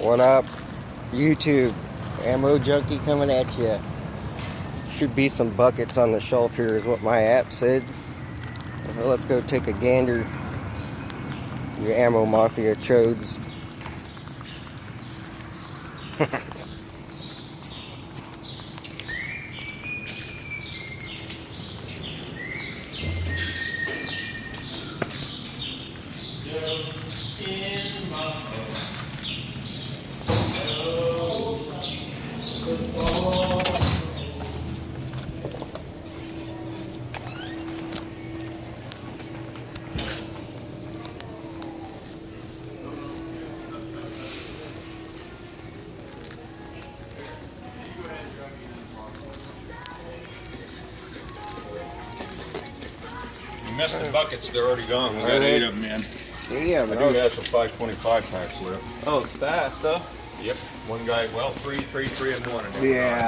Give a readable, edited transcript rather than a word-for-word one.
What up, YouTube? Ammo Junkie coming at you. Should be some buckets on the shelf here, is what my app said. Well, let's go take a gander. Your Ammo Mafia chodes. You missed the buckets, they're already gone. We got 8 of them in. Damn, I do have some 525 packs left. Oh, it's fast, huh? Yep. One guy, well, three and one. Yeah.